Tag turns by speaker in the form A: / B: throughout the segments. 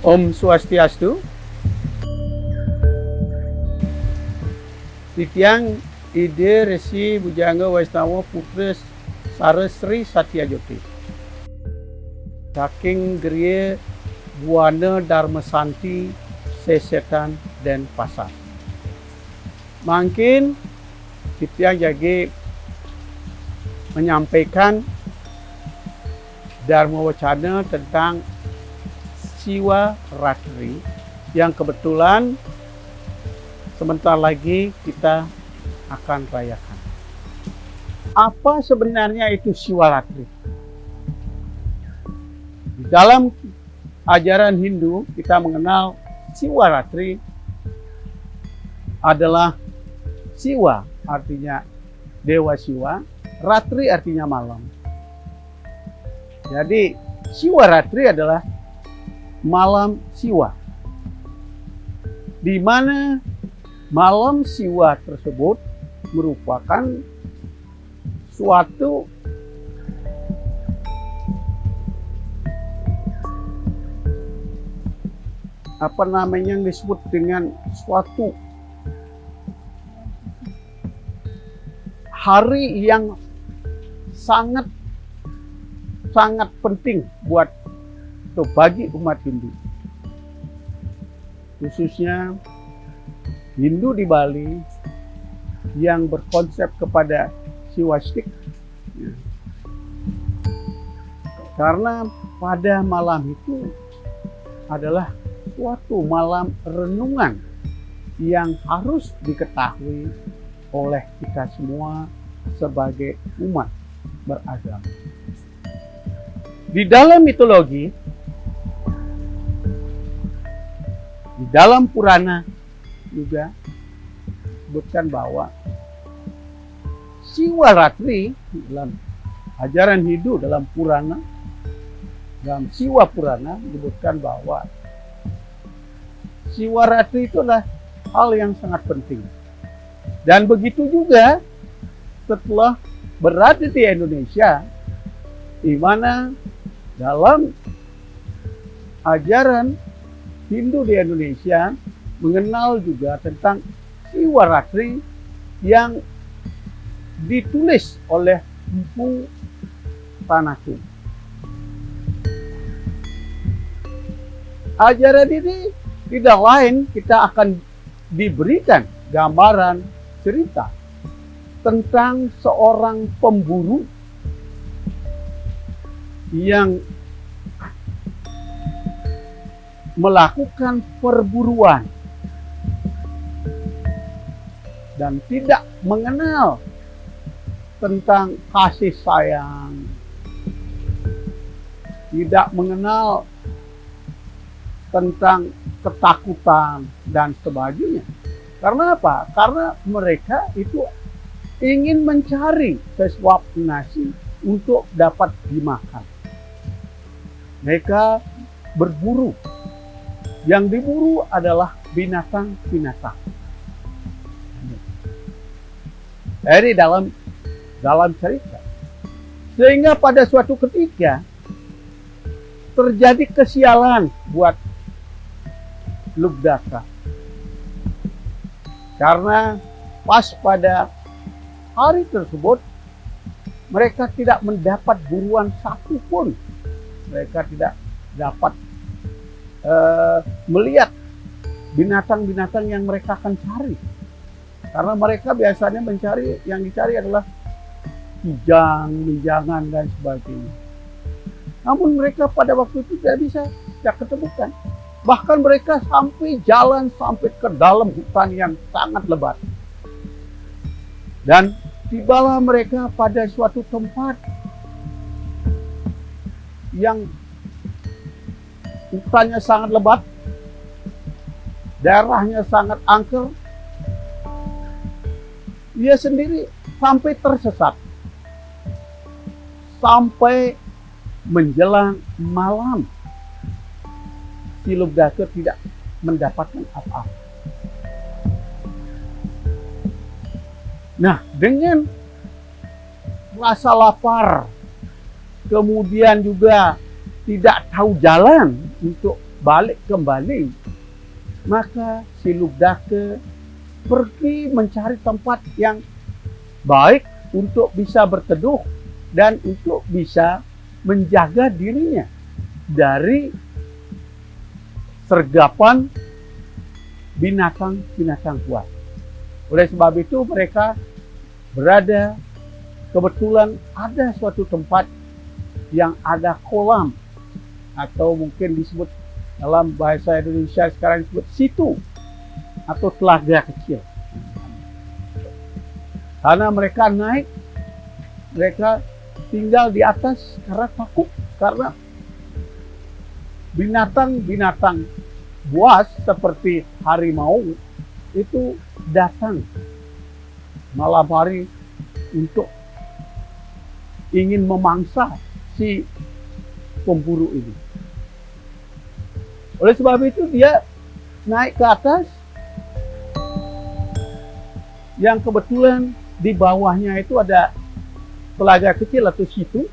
A: Om Swastiastu. Titiang Ide Resi Bujangga Waisnawa Putra Sara Sri Satyajoti. Saking Gerie Buana Dharma Santi Sesetan dan Pasar. Mungkin Titiang jadi menyampaikan Dharma Wacana tentang Siwa Ratri yang kebetulan sebentar lagi kita akan rayakan. Apa sebenarnya itu Siwa Ratri? Di dalam ajaran Hindu kita mengenal Siwa Ratri adalah Siwa artinya Dewa Siwa, Ratri artinya malam. Jadi Siwa Ratri adalah malam Siwa, di mana malam Siwa tersebut merupakan suatu yang disebut dengan suatu hari yang sangat penting bagi umat Hindu, khususnya Hindu di Bali yang berkonsep kepada Siwastik, karena pada malam itu adalah suatu malam renungan yang harus diketahui oleh kita semua sebagai umat beragama. Di dalam mitologi, di dalam Purana juga disebutkan bahwa Siwa Ratri dalam ajaran Hindu, dalam Purana, dalam Siwa Purana disebutkan bahwa Siwa Ratri itu adalah hal yang sangat penting. Dan begitu juga setelah berada di Indonesia, di mana dalam ajaran Hindu di Indonesia mengenal juga tentang Siwa Ratri yang ditulis oleh Empu Tanaku. Ajaran ini tidak lain, kita akan diberikan gambaran cerita tentang seorang pemburu yang melakukan perburuan dan tidak mengenal tentang kasih sayang, tidak mengenal tentang ketakutan dan sebagainya. Karena apa? Karena mereka itu ingin mencari sesuap nasi untuk dapat dimakan. Mereka berburu. Yang diburu adalah binatang-binatang. Jadi dalam cerita. Sehingga pada suatu ketika terjadi kesialan buat Lugdaka. Karena pas pada hari tersebut mereka tidak mendapat buruan satupun. Mereka tidak dapat melihat binatang-binatang yang mereka akan cari. Karena mereka biasanya yang dicari adalah kijang, menjangan, dan sebagainya. Namun mereka pada waktu itu tidak ketemukan. Bahkan mereka jalan sampai ke dalam hutan yang sangat lebat. Dan tibalah mereka pada suatu tempat yang hutannya sangat lebat, daerahnya sangat angker. Dia sendiri sampai tersesat. Sampai menjelang malam, si Lugdaka tidak mendapatkan apa-apa. Nah, dengan rasa lapar, kemudian juga tidak tahu jalan untuk balik kembali, maka si Lugdake pergi mencari tempat yang baik untuk bisa berteduh dan untuk bisa menjaga dirinya dari sergapan binatang-binatang buas. Oleh sebab itu mereka berada, kebetulan ada suatu tempat yang ada kolam, atau mungkin disebut dalam bahasa Indonesia sekarang disebut situ atau telaga kecil. Karena mereka naik, mereka tinggal di atas karena takut, karena binatang-binatang buas seperti harimau itu datang malam hari untuk ingin memangsa si pemburu ini. Oleh sebab itu dia naik ke atas, yang kebetulan di bawahnya itu ada telaga kecil atau situ,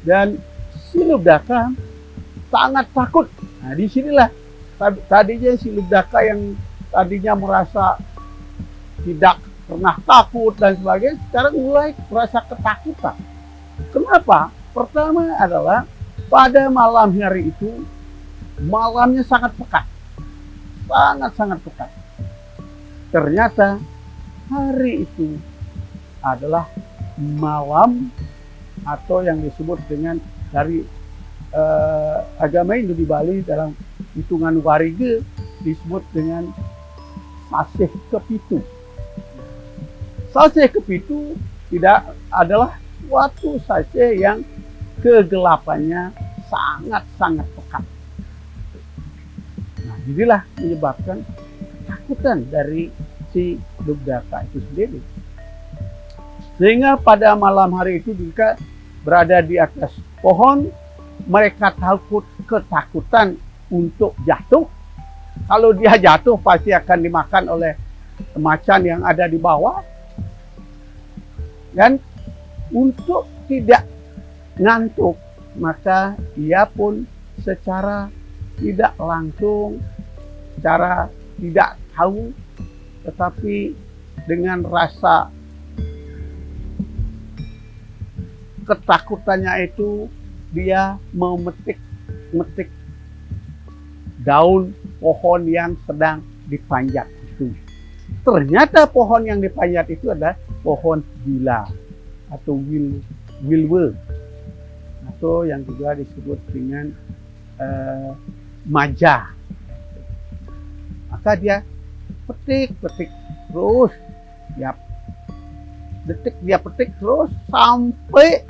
A: dan si Lugdaka sangat takut. Nah, disinilah tadinya si Lugdaka yang tadinya merasa tidak pernah takut dan sebagainya, sekarang mulai merasa ketakutan. Kenapa? Pertama adalah pada malam hari itu, malamnya sangat pekat. Sangat-sangat pekat. Ternyata hari itu adalah malam atau yang disebut dengan dari agama Hindu di Bali dalam hitungan Warige disebut dengan Sasih Kepitu. Sasih Kepitu tidak adalah suatu sasih yang kegelapannya sangat-sangat pekat. Nah, inilah menyebabkan ketakutan dari si Lugdaka itu sendiri. Sehingga pada malam hari itu jika berada di atas pohon, mereka takut, ketakutan untuk jatuh. Kalau dia jatuh pasti akan dimakan oleh macan yang ada di bawah. Dan untuk tidak ngantuk, maka ia pun secara tidak langsung, secara tidak tahu, tetapi dengan rasa ketakutannya itu dia memetik daun pohon yang sedang dipanjat itu. Ternyata pohon yang dipanjat itu adalah pohon gila atau wilwe, atau yang juga disebut dengan maja. Maka dia petik terus, dia petik terus sampai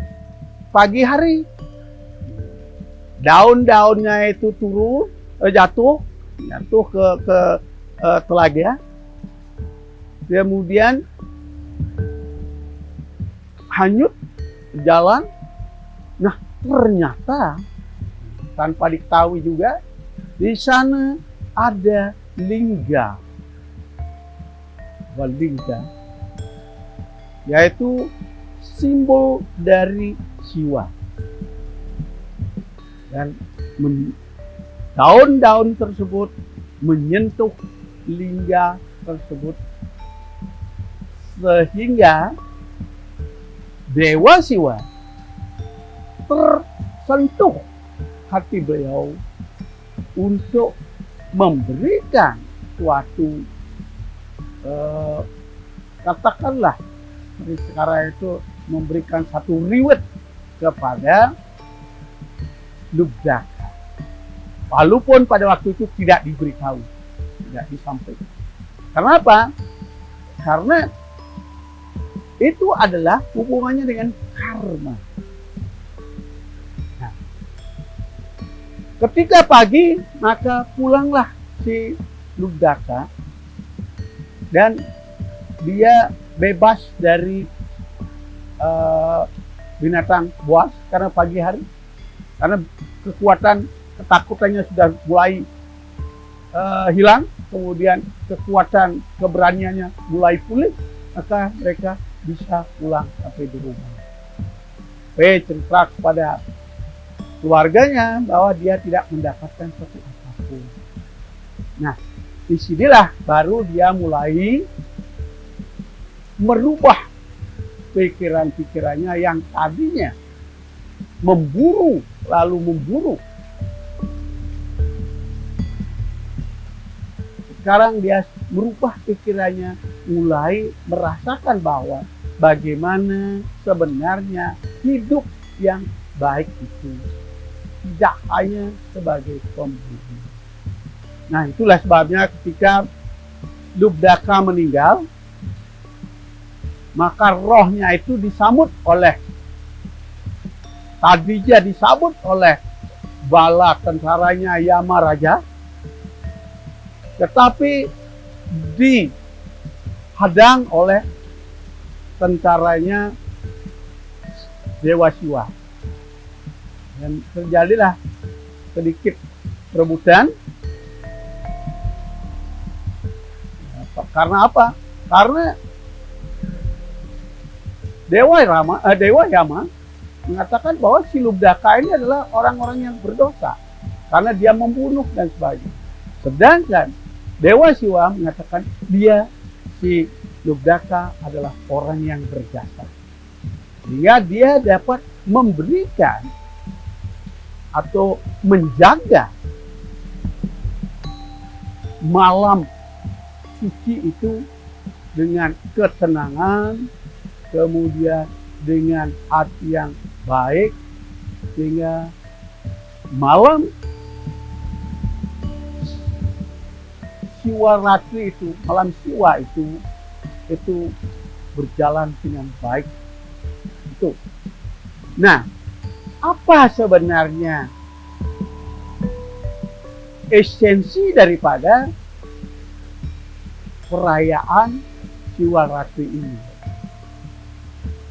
A: pagi hari. Daun-daunnya itu turun, jatuh ke telaga. Kemudian hanyut jalan. Nah, ternyata tanpa diketahui juga di sana ada lingga, yaitu simbol dari Siwa. Dan daun-daun tersebut menyentuh lingga tersebut sehingga Dewa Siwa tersentuh hati beliau untuk memberikan suatu katakanlah sekarang itu memberikan satu reward kepada Lugdaka. Walaupun pada waktu itu tidak diberitahu, tidak disampaikan. Kenapa? Karena itu adalah hubungannya dengan karma. Nah, ketika pagi, maka pulanglah si Lugdaka dan dia bebas dari binatang buas karena pagi hari, karena ketakutannya sudah mulai hilang, kemudian kekuatan keberaniannya mulai pulih, maka mereka bisa pulang sampai di rumah. Cerita kepada keluarganya bahwa dia tidak mendapatkan sesuatu apapun. Nah, disinilah baru dia mulai merubah pikiran-pikirannya yang tadinya memburu, lalu memburu. Sekarang dia merubah pikirannya, mulai merasakan bahwa bagaimana sebenarnya hidup yang baik itu. Tidak hanya sebagai pemburu. Nah, itulah sebabnya ketika Lubdaka meninggal, maka rohnya itu disambut oleh, tadinya disambut oleh bala tentaranya Yama Raja, tetapi dihadang oleh tentaranya Dewa Siwa. Dan terjadilah sedikit perebutan. Karena apa? Karena Dewa Yama mengatakan bahwa si Lubdaka ini adalah orang-orang yang berdosa karena dia membunuh dan sebagainya. Sedangkan Dewa Siwa mengatakan si Lubdaka adalah orang yang berjasa, sehingga dia dapat memberikan atau menjaga malam suci itu dengan ketenangan, kemudian dengan hati yang baik, sehingga malam Siwa Ratri itu, malam Siwa itu berjalan dengan baik. Itu. Nah, apa sebenarnya esensi daripada perayaan Siwa Ratri ini?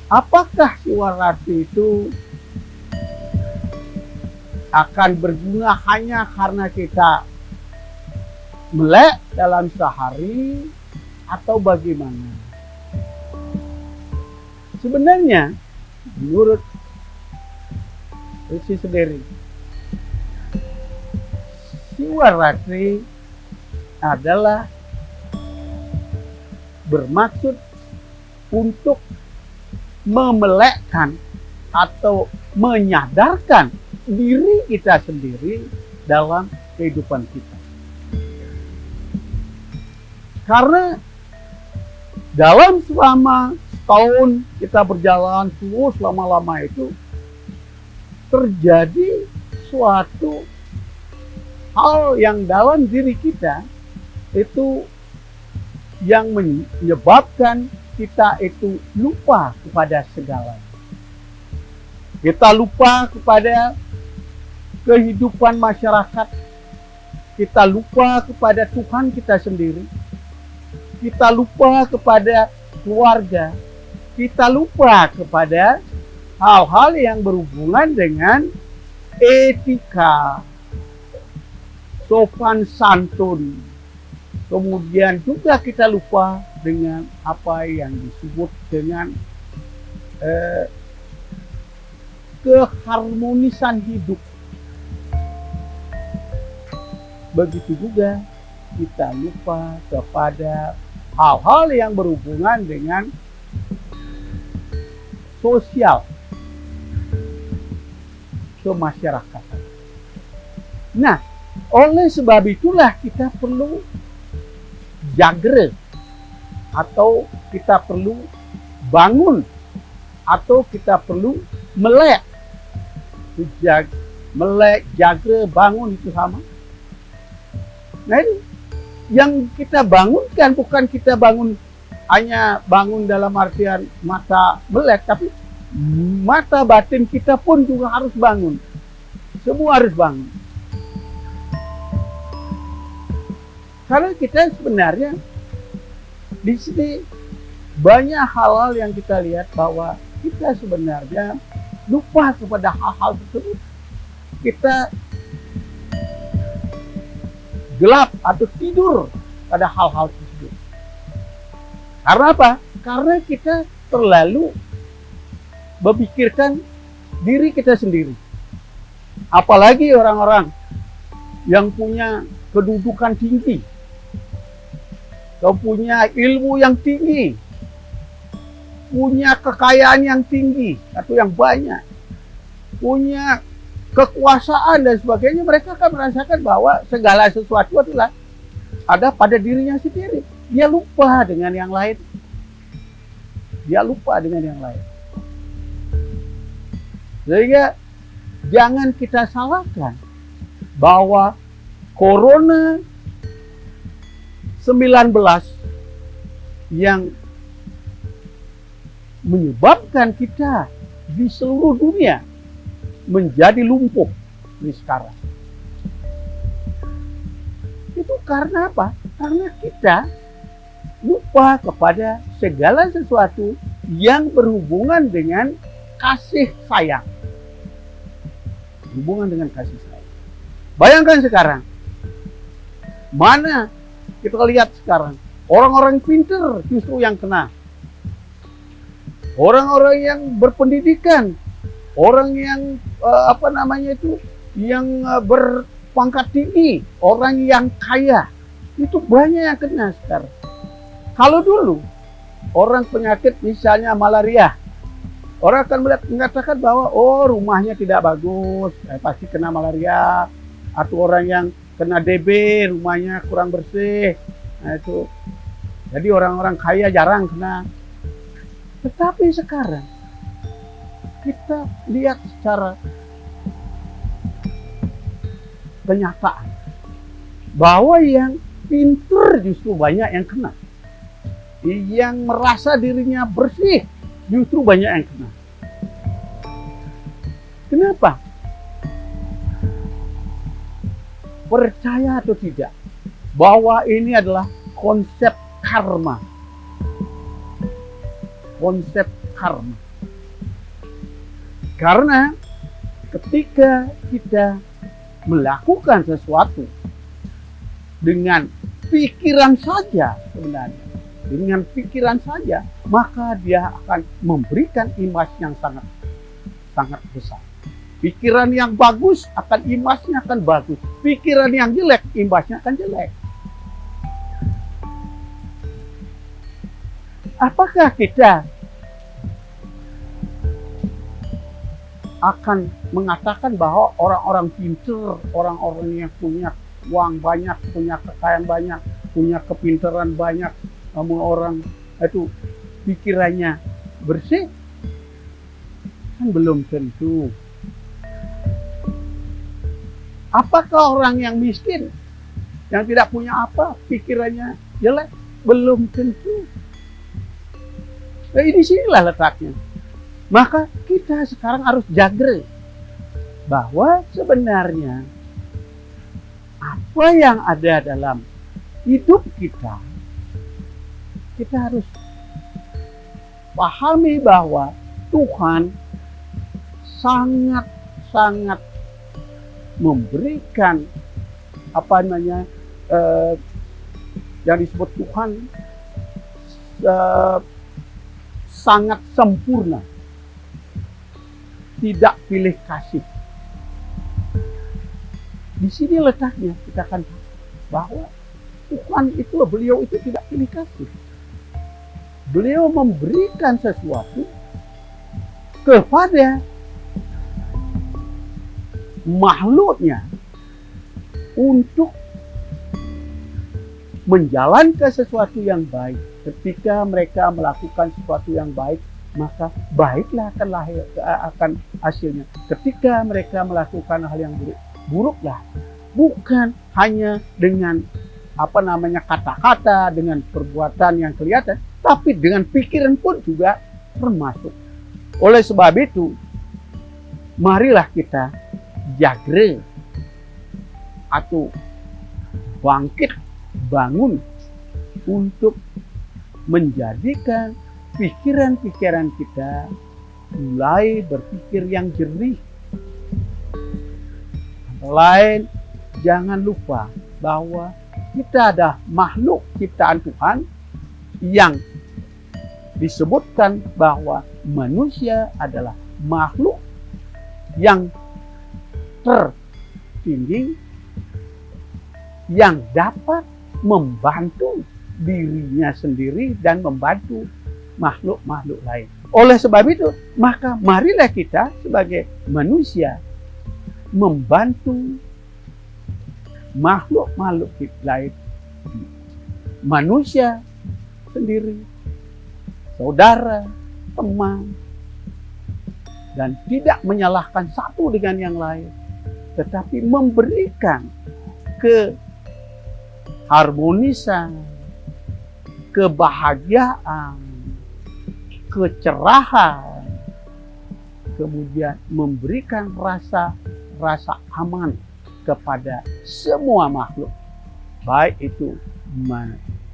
A: Apakah Siwa Ratri itu akan berguna hanya karena kita melek dalam sehari atau bagaimana? Sebenarnya menurut Resi sendiri, Siwa Ratri adalah bermaksud untuk memelekkan atau menyadarkan diri kita sendiri dalam kehidupan kita. Karena selama setahun kita berjalan terus lama-lama itu terjadi suatu hal yang dalam diri kita itu yang menyebabkan kita itu lupa kepada segala. Kita lupa kepada kehidupan masyarakat. Kita lupa kepada Tuhan kita sendiri. Kita lupa kepada keluarga. Kita lupa kepada hal-hal yang berhubungan dengan etika, sopan santun. Kemudian juga kita lupa dengan apa yang disebut dengan keharmonisan hidup. Begitu juga kita lupa kepada hal-hal yang berhubungan dengan sosial, kemasyarakatan. Nah, oleh sebab itulah kita perlu jagre, atau kita perlu bangun, atau kita perlu melek. Melek, jagre, bangun itu sama. Nah, ini yang kita bangunkan bukan kita bangun hanya bangun dalam artian mata melek, tapi mata batin kita pun juga harus bangun. Semua harus bangun. Karena kita sebenarnya di sini banyak hal-hal yang kita lihat bahwa kita sebenarnya lupa kepada hal-hal tersebut. Kita gelap atau tidur pada hal-hal tersebut. Karena apa? Karena kita terlalu memikirkan diri kita sendiri. Apalagi orang-orang yang punya kedudukan tinggi, punya ilmu yang tinggi, punya kekayaan yang tinggi atau yang banyak, punya kekuasaan dan sebagainya, mereka akan merasakan bahwa segala sesuatu adalah ada pada dirinya sendiri. Dia lupa dengan yang lain. Dia lupa dengan yang lain. Sehingga jangan kita salahkan bahwa Corona 19 yang menyebabkan kita di seluruh dunia menjadi lumpuh di sekarang. Itu karena apa? Karena kita lupa kepada segala sesuatu yang berhubungan dengan kasih sayang. Hubungan dengan kasih sayang. Bayangkan sekarang, mana kita lihat sekarang, orang-orang pintar justru yang kena. Orang-orang yang berpendidikan, orang yang yang berpangkat tinggi, orang yang kaya, itu banyak yang kena sekarang. Kalau dulu orang penyakit misalnya malaria, orang akan mengatakan bahwa rumahnya tidak bagus, pasti kena malaria. Atau orang yang kena DB, rumahnya kurang bersih. Nah itu. Jadi orang-orang kaya jarang kena. Tetapi sekarang kita lihat secara kenyataan bahwa yang pintar justru banyak yang kena. Yang merasa dirinya bersih justru banyak yang kena. Kenapa? Percaya atau tidak bahwa ini adalah konsep karma. Konsep karma. Karena ketika kita melakukan sesuatu dengan pikiran saja sebenarnya, dengan pikiran saja, maka dia akan memberikan imbas yang sangat besar. Pikiran yang bagus akan imbasnya akan bagus. Pikiran yang jelek imbasnya akan jelek. Apakah kita akan mengatakan bahwa orang-orang pintar, orang-orang yang punya uang banyak, punya kekayaan banyak, punya kepintaran banyak, namun orang itu pikirannya bersih? Kan belum tentu. Apakah orang yang miskin, yang tidak punya apa, pikirannya jelek? Belum tentu. Nah, ini sinilah letaknya. Maka kita sekarang harus jaga bahwa sebenarnya apa yang ada dalam hidup kita, kita harus pahami bahwa Tuhan sangat memberikan yang disebut Tuhan sangat sempurna, tidak pilih kasih. Di sini letaknya, kita akan tahu bahwa Tuhan itu, beliau itu tidak pilih kasih. Beliau memberikan sesuatu kepada makhluknya untuk menjalankan sesuatu yang baik. Ketika mereka melakukan sesuatu yang baik, maka baiklah akan hasilnya. Ketika mereka melakukan hal yang buruk, buruklah. Bukan hanya dengan kata-kata, dengan perbuatan yang kelihatan, tapi dengan pikiran pun juga termasuk. Oleh sebab itu, marilah kita jaga atau bangun untuk menjadikan pikiran-pikiran kita mulai berpikir yang jernih. Lain, jangan lupa bahwa kita ada makhluk ciptaan Tuhan yang disebutkan bahwa manusia adalah makhluk yang tertinggi yang dapat membantu dirinya sendiri dan membantu makhluk-makhluk lain. Oleh sebab itu, maka marilah kita sebagai manusia membantu makhluk-makhluk lain, manusia sendiri, saudara, teman, dan tidak menyalahkan satu dengan yang lain, tetapi memberikan keharmonisan, kebahagiaan, kecerahan, kemudian memberikan rasa aman kepada semua makhluk, baik itu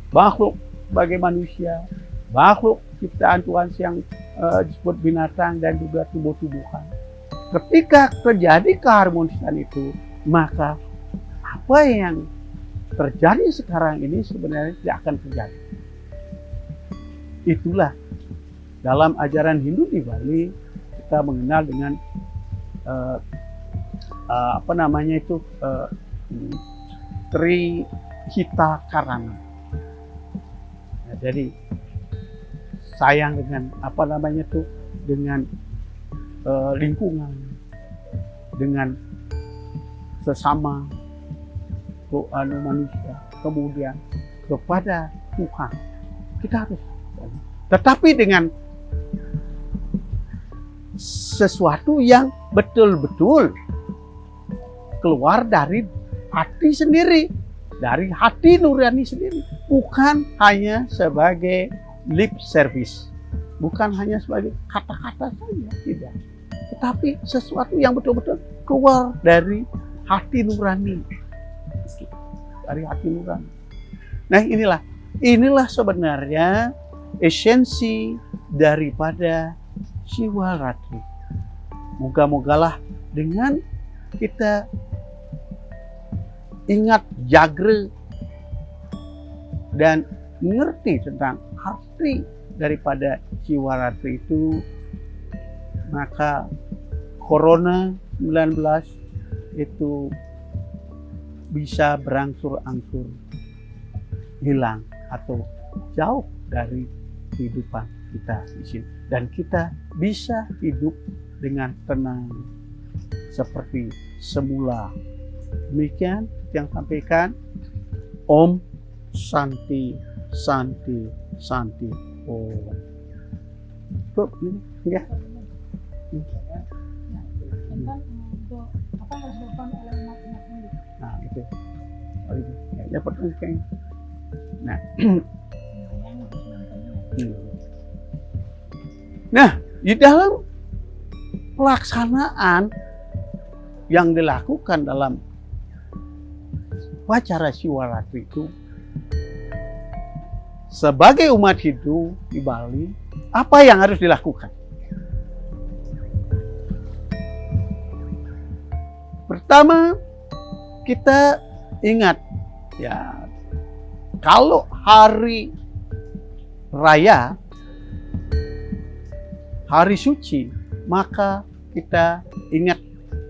A: makhluk sebagai manusia, makhluk ciptaan Tuhan yang disebut binatang, dan juga tumbuh-tumbuhan. Ketika terjadi keharmonisan itu, maka apa yang terjadi sekarang ini sebenarnya tidak akan terjadi. Itulah dalam ajaran Hindu di Bali kita mengenal dengan Trihita Karana. Nah, jadi sayang dengan dengan lingkungan, dengan sesama manusia, kemudian kepada Tuhan. Kita harus, tetapi dengan sesuatu yang betul-betul keluar dari hati sendiri, dari hati nurani sendiri, bukan hanya sebagai lip service, bukan hanya sebagai kata-kata saja, tidak, tetapi sesuatu yang betul-betul keluar dari hati nurani, dari hati nurani. Nah, inilah sebenarnya esensi daripada Shivaratri. Moga-mogalah dengan kita ingat Jagre dan mengerti tentang arti daripada Shivaratri itu, maka Corona 19 itu bisa berangsur-angsur hilang atau jauh dari kehidupan kita di sini, dan kita bisa hidup dengan tenang seperti semula. Demikian yang sampaikan. Om Santi Santi Santi Om. Ya. Nah, itu. Oh, itu. Ya, pertanyaan. Nah. Nah, di dalam pelaksanaan yang dilakukan dalam upacara Shivaratri itu, sebagai umat Hindu di Bali, apa yang harus dilakukan? Pertama, kita ingat ya, kalau hari raya, hari suci, maka kita ingat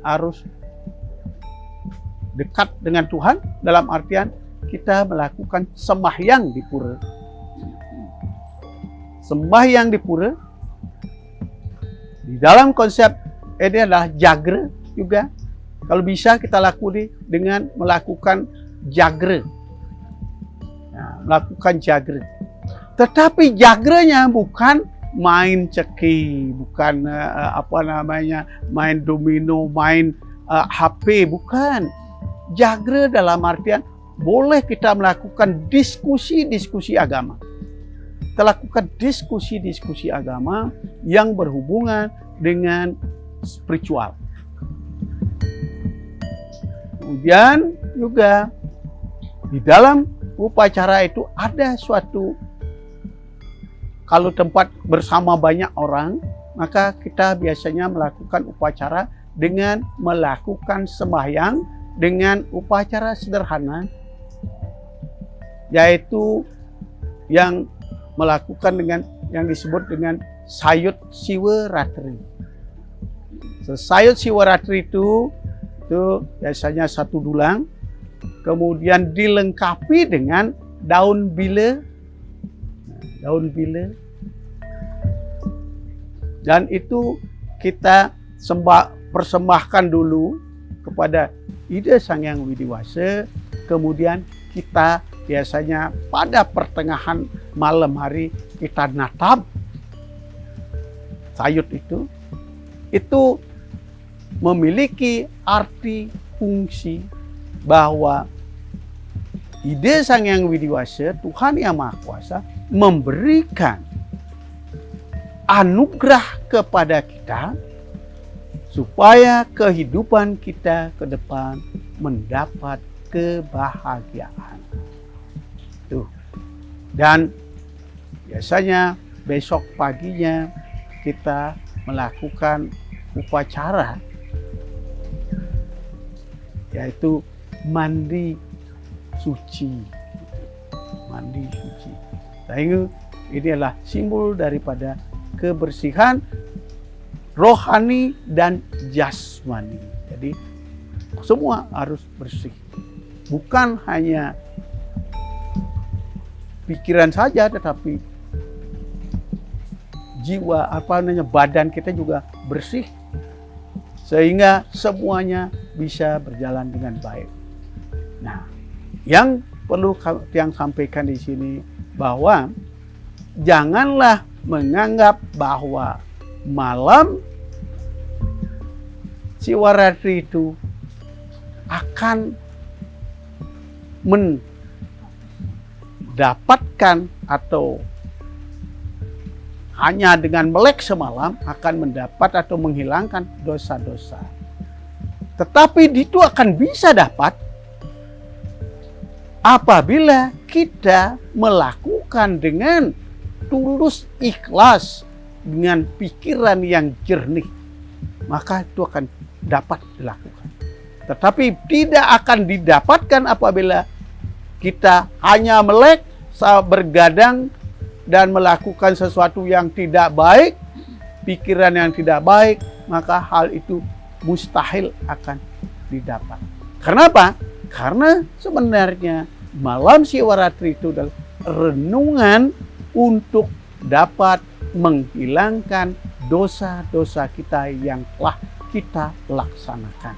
A: harus dekat dengan Tuhan, dalam artian kita melakukan sembahyang di pura. Sembahyang di pura di dalam konsep ini adalah Jagre juga. Kalau bisa kita lakukan dengan melakukan Jagre. Nah, melakukan Jagre. Tetapi Jagrenya bukan main ceki, bukan main domino, main HP, bukan. Jagre dalam artian boleh kita melakukan diskusi-diskusi agama. Kita lakukan diskusi-diskusi agama yang berhubungan dengan spiritual. Kemudian juga di dalam upacara itu ada suatu, kalau tempat bersama banyak orang, maka kita biasanya melakukan upacara dengan melakukan sembahyang dengan upacara sederhana, yaitu yang melakukan dengan yang disebut dengan Sayut Shivaratri. Sayut Shivaratri itu Itu biasanya 1 dulang, kemudian dilengkapi dengan daun bile. Daun bile. Dan itu kita persembahkan dulu kepada Ida Sang Hyang Widiwasa. Kemudian kita biasanya pada pertengahan malam hari kita natap sayut itu memiliki arti fungsi bahwa Ida Sang Hyang Widiwasa, Tuhan Yang Maha Kuasa, memberikan anugerah kepada kita supaya kehidupan kita ke depan mendapat kebahagiaan. Tuh. Dan biasanya besok paginya kita melakukan upacara, yaitu mandi suci. Mandi suci. Sehingga ini adalah simbol daripada kebersihan rohani dan jasmani. Jadi semua harus bersih. Bukan hanya pikiran saja, tetapi jiwa, badan kita juga bersih. Sehingga semuanya bisa berjalan dengan baik. Nah, yang perlu yang sampaikan di sini bahwa janganlah menganggap bahwa malam Siwaratri itu akan mendapatkan atau hanya dengan melek semalam akan mendapat atau menghilangkan dosa-dosa. Tetapi itu akan bisa dapat apabila kita melakukan dengan tulus ikhlas, dengan pikiran yang jernih, maka itu akan dapat dilakukan. Tetapi tidak akan didapatkan apabila kita hanya melek, bergadang, dan melakukan sesuatu yang tidak baik, pikiran yang tidak baik, maka hal itu mustahil akan didapat. Kenapa? Karena sebenarnya malam Siwaratri itu adalah renungan untuk dapat menghilangkan dosa-dosa kita yang telah kita laksanakan.